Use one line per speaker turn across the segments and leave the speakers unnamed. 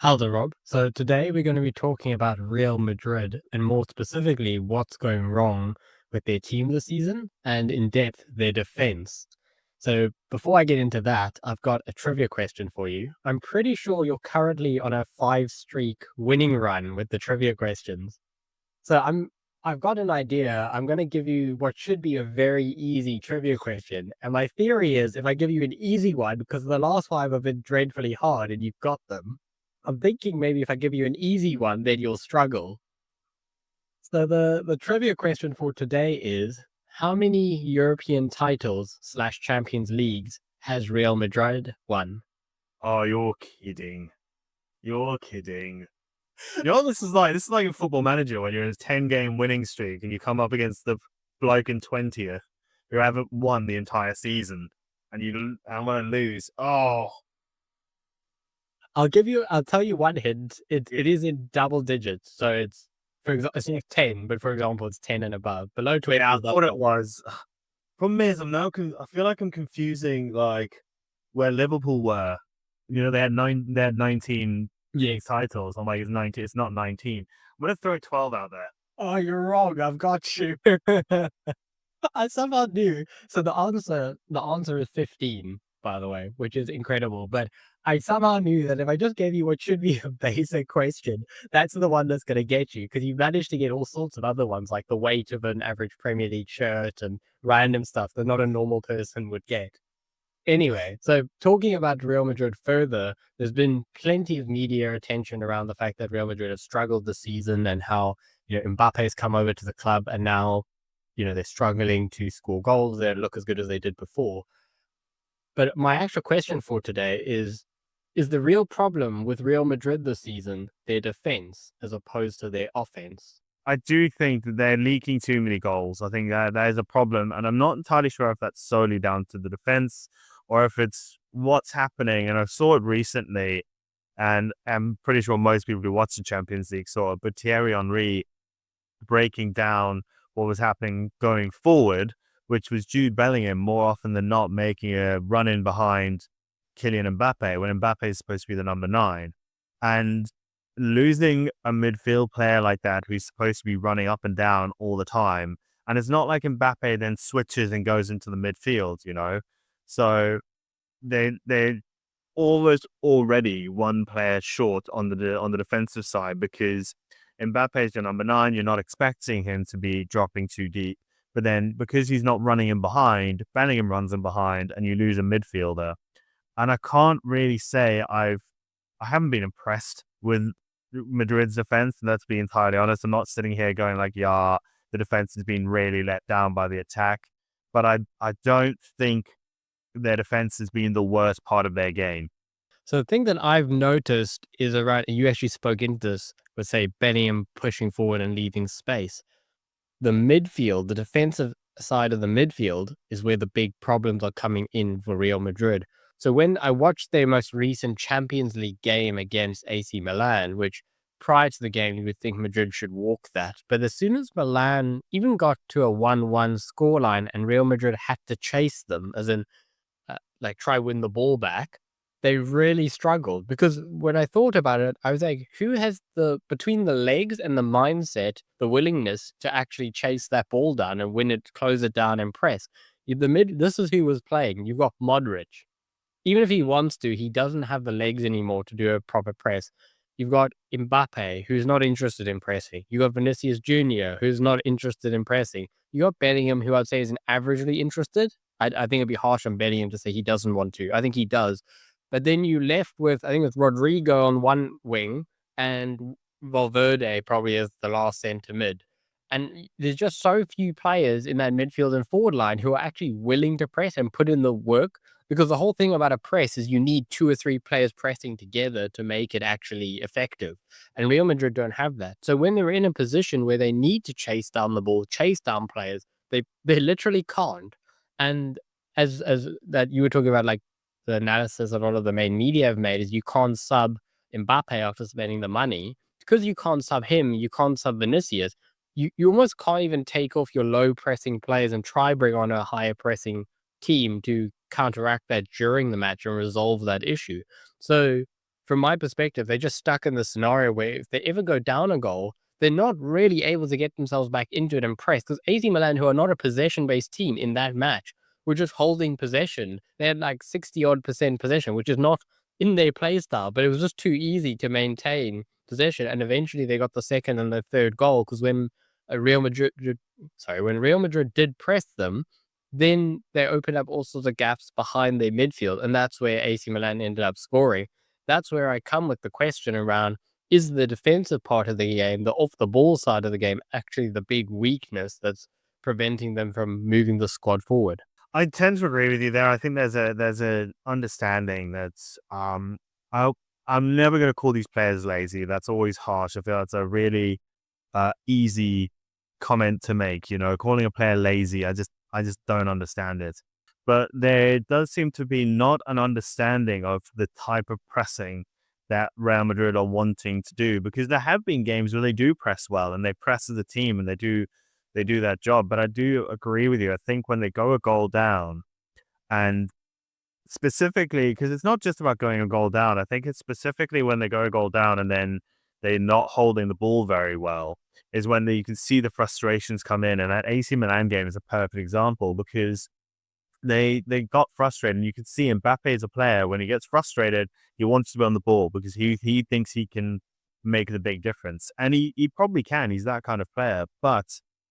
How's it, Rob? So today we're going to be talking about Real Madrid and more specifically what's going wrong with their team this season and in depth their defense. So before I get into that, I've got a trivia question for you. I'm pretty sure you're currently on a 5 streak winning run with the trivia questions. So I've got an idea. I'm going to give you what should be a very easy trivia question. And my theory is if I give you an easy one, because the last five have been dreadfully hard and you've got them, I'm thinking maybe if I give you an easy one, then you'll struggle. So the trivia question for today is how many European titles slash Champions Leagues has Real Madrid won?
Oh, you're kidding. You're kidding. You know what this is like? This is like a football manager when you're in a 10-game winning streak and you come up against the bloke in 20th who haven't won the entire season and I'm gonna lose. Oh,
I'll tell you one hint. It is in double digits. So it's for example it's not 10, but for example it's 10 and above. Below 20
yeah, I
is up
thought
there.
it was. Problem is, I feel like I'm confusing like where Liverpool were. You know, they had 19
Yeah.
titles. I'm like, it's 19. It's not 19. I'm gonna throw 12 out there.
Oh, you're wrong. I've got you. I somehow knew. So the answer is 15, by the way, which is incredible. But I somehow knew that if I just gave you what should be a basic question, that's the one that's going to get you because you managed to get all sorts of other ones, like the weight of an average Premier League shirt and random stuff that not a normal person would get. Anyway, so talking about Real Madrid further, there's been plenty of media attention around the fact that Real Madrid have struggled this season and how, Mbappe's come over to the club and now, they're struggling to score goals. They don't look as good as they did before. But my actual question for today is the real problem with Real Madrid this season their defense as opposed to their offense?
I do think that they're leaking too many goals. I think that is a problem, and I'm not entirely sure if that's solely down to the defense or if it's what's happening. And I saw it recently, and I'm pretty sure most people who watch the Champions League saw it. But Thierry Henry breaking down what was happening going forward, which was Jude Bellingham more often than not making a run in behind Kylian Mbappe when Mbappe is supposed to be the number 9. And losing a midfield player like that who's supposed to be running up and down all the time. And it's not like Mbappe then switches and goes into the midfield. So they're almost already one player short on the defensive side because Mbappe is your number 9. You're not expecting him to be dropping too deep. But then because he's not running in behind, Bellingham runs in behind and you lose a midfielder. And I can't really say I haven't been impressed with Madrid's defense, and let's be entirely honest. I'm not sitting here going like, yeah, the defense has been really let down by the attack. But I don't think their defense has been the worst part of their game.
So the thing that I've noticed is around, you actually spoke into this, with say Bellingham pushing forward and leaving space. The midfield, the defensive side of the midfield is where the big problems are coming in for Real Madrid. So when I watched their most recent Champions League game against AC Milan, which prior to the game you would think Madrid should walk that, but as soon as Milan even got to a 1-1 scoreline and Real Madrid had to chase them, as in like try win the ball back, they really struggled because when I thought about it, I was like, who has the between the legs and the mindset, the willingness to actually chase that ball down and win it, close it down and press? This is who was playing. You've got Modric. Even if he wants to, he doesn't have the legs anymore to do a proper press. You've got Mbappe, who's not interested in pressing. You got Vinicius Jr., who's not interested in pressing. You got Bellingham, who I'd say is an averagely interested. I think it'd be harsh on Bellingham to say he doesn't want to. I think he does. But then you left with, I think, with Rodrigo on one wing and Valverde probably as the last centre mid. And there's just so few players in that midfield and forward line who are actually willing to press and put in the work because the whole thing about a press is you need 2 or 3 players pressing together to make it actually effective. And Real Madrid don't have that. So when they're in a position where they need to chase down the ball, chase down players, they literally can't. And as that you were talking about, like the analysis that a lot of the main media have made is you can't sub Mbappe after spending the money. Because you can't sub him, you can't sub Vinicius. You almost can't even take off your low pressing players and try bring on a higher pressing team to counteract that during the match and resolve that issue. So from my perspective, they're just stuck in the scenario where if they ever go down a goal, they're not really able to get themselves back into it and press. Because AC Milan, who are not a possession-based team in that match, were just holding possession. They had like 60 odd percent possession, which is not in their play style, but it was just too easy to maintain possession. And eventually they got the second and the third goal because when when Real Madrid did press them, then they opened up all sorts of gaps behind their midfield, and that's where AC Milan ended up scoring. That's where I come with the question around, is the defensive part of the game, the off the ball side of the game, actually the big weakness that's preventing them from moving the squad forward?
I tend to agree with you there. I think there's a understanding that's I I'm never going to call these players lazy. That's always harsh. I feel that's a really easy comment to make. Calling a player lazy, I just don't understand it. But there does seem to be not an understanding of the type of pressing that Real Madrid are wanting to do, because there have been games where they do press well and they press as a team and they do that job. But I do agree with you. I think when they go a goal down, and specifically because it's not just about going a goal down, I think it's specifically when they go a goal down and then they're not holding the ball very well, is when you can see the frustrations come in. And that AC Milan game is a perfect example, because they got frustrated, and you can see Mbappe as a player, when he gets frustrated, he wants to be on the ball because he thinks he can make the big difference. And he probably can. He's that kind of player. But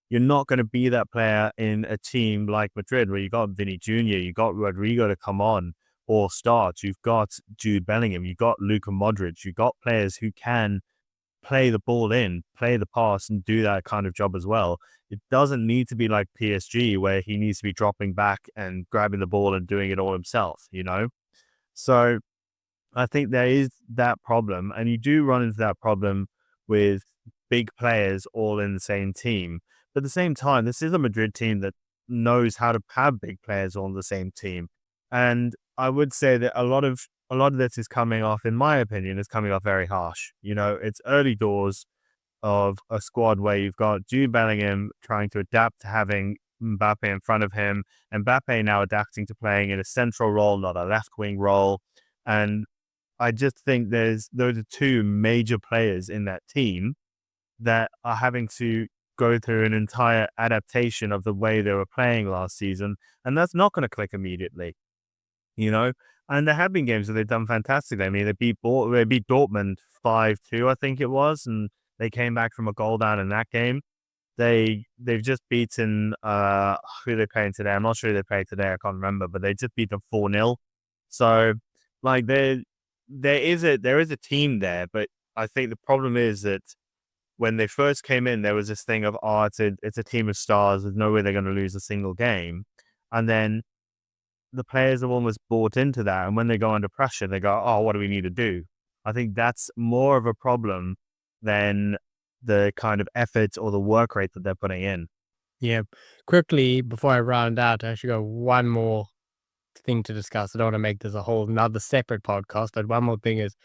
you're not going to be that player in a team like Madrid, where you got Vinny Jr., you got Rodrigo to come on or start, you've got Jude Bellingham, you got Luka Modric, you got players who can play the ball in, play the pass, and do that kind of job as well. It doesn't need to be like PSG, where he needs to be dropping back and grabbing the ball and doing it all himself. So I think there is that problem, and you do run into that problem with big players all in the same team. But at the same time, this is a Madrid team that knows how to have big players on the same team. And I would say that a lot of this is coming off, in my opinion, is coming off very harsh. It's early doors of a squad where you've got Jude Bellingham trying to adapt to having Mbappe in front of him, and Mbappe now adapting to playing in a central role, not a left wing role. And I just think those are two major players in that team that are having to go through an entire adaptation of the way they were playing last season, and that's not going to click immediately. you know. And there have been games where they've done fantastically. I mean, they beat Dortmund 5-2, I think it was, and they came back from a goal down in that game. They've just beaten who they playing today. I'm not sure who they played today. I can't remember, but they just beat them 4-0. So like there is a team there, but I think the problem is that when they first came in, there was this thing of, oh, it's a team of stars. There's no way they're going to lose a single game. And then the players have almost bought into that. And when they go under pressure, they go, oh, what do we need to do? I think that's more of a problem than the kind of effort or the work rate that they're putting in.
Yeah. Quickly, before I round out, I actually got one more thing to discuss. I don't want to make this a whole another separate podcast, but one more thing is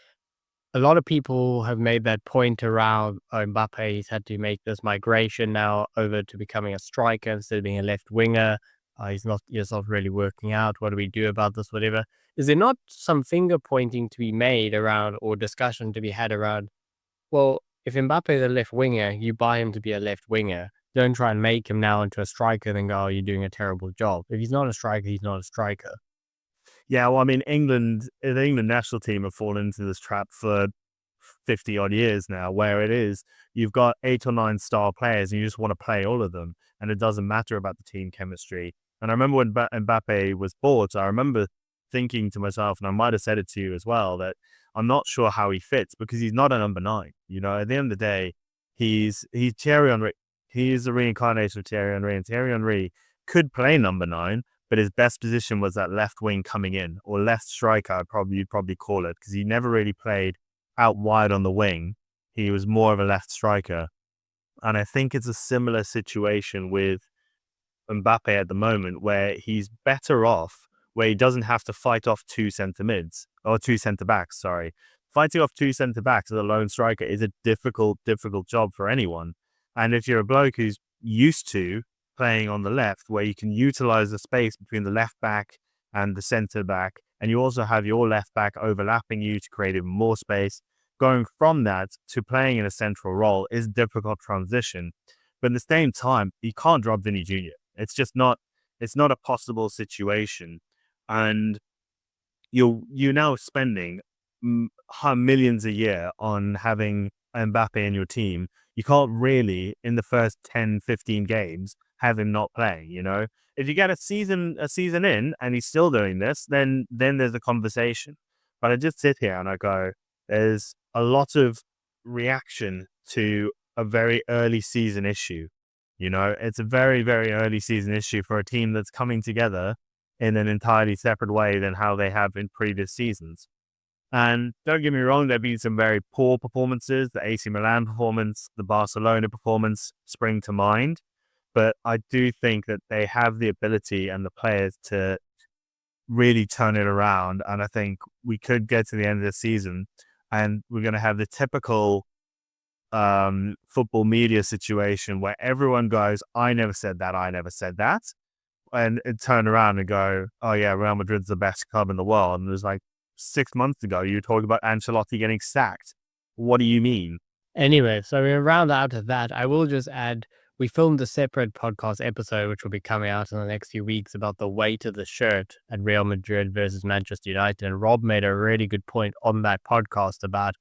a lot of people have made that point around Mbappe. He's had to make this migration now over to becoming a striker instead of being a left winger. He's not really working out. What do we do about this? Whatever. Is there not some finger pointing to be made around, or discussion to be had around? Well, if Mbappe is a left winger, you buy him to be a left winger. Don't try and make him now into a striker, then go, oh, you're doing a terrible job. If he's not a striker, he's not a striker.
Yeah, well, I mean, the England national team have fallen into this trap for 50 odd years now, where it is you've got 8 or 9 star players and you just want to play all of them, and it doesn't matter about the team chemistry. And I remember when Mbappe was bought, I remember thinking to myself, and I might have said it to you as well, that I'm not sure how he fits, because he's not a number 9. At the end of the day, he's Thierry Henry. He is the reincarnation of Thierry Henry, and Thierry Henry could play number 9, but his best position was that left wing coming in, or left striker, you'd probably call it, because he never really played out wide on the wing. He was more of a left striker. And I think it's a similar situation with Mbappe at the moment, where he's better off, where he doesn't have to fight off 2 centre backs, sorry. Fighting off 2 centre backs as a lone striker is a difficult, difficult job for anyone. And if you're a bloke who's used to playing on the left, where you can utilize the space between the left back and the centre back, and you also have your left back overlapping you to create even more space. Going from that to playing in a central role is a difficult transition. But at the same time, you can't drop Vinny Jr. It's not a possible situation. And you're now spending millions a year on having Mbappe in your team. You can't really, in the first 10, 15 games, have him not playing, you know? If you get a season in and he's still doing this, then there's a conversation. But I just sit here and I go, there's a lot of reaction to a very early season issue. You know, it's a very, very early season issue for a team that's coming together in an entirely separate way than how they have in previous seasons. And don't get me wrong, there have been some very poor performances. The AC Milan performance, the Barcelona performance spring to mind. But I do think that they have the ability and the players to really turn it around. And I think we could get to the end of the season and we're going to have the typical football media situation where everyone goes, I never said that, I never said that. And turn around and go, oh yeah, Real Madrid's the best club in the world. And it was like 6 months ago, you were talking about Ancelotti getting sacked. What do you mean?
Anyway, so we round out of that. I will just add, we filmed a separate podcast episode, which will be coming out in the next few weeks, about the weight of the shirt at Real Madrid versus Manchester United. And Rob made a really good point on that podcast about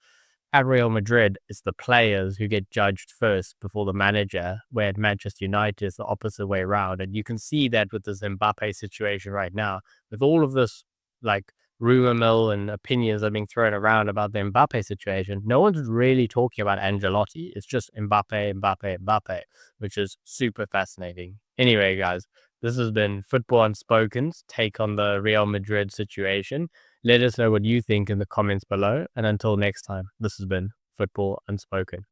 at Real Madrid, it's the players who get judged first before the manager, where at Manchester United, it's the opposite way around. And you can see that with this Mbappe situation right now, with all of this like rumor mill and opinions that are being thrown around about the Mbappe situation. No one's really talking about Angelotti. It's just Mbappe, Mbappe, Mbappe, which is super fascinating. Anyway, guys, this has been Football Unspoken's take on the Real Madrid situation. Let us know what you think in the comments below. And until next time, this has been Football Unspoken.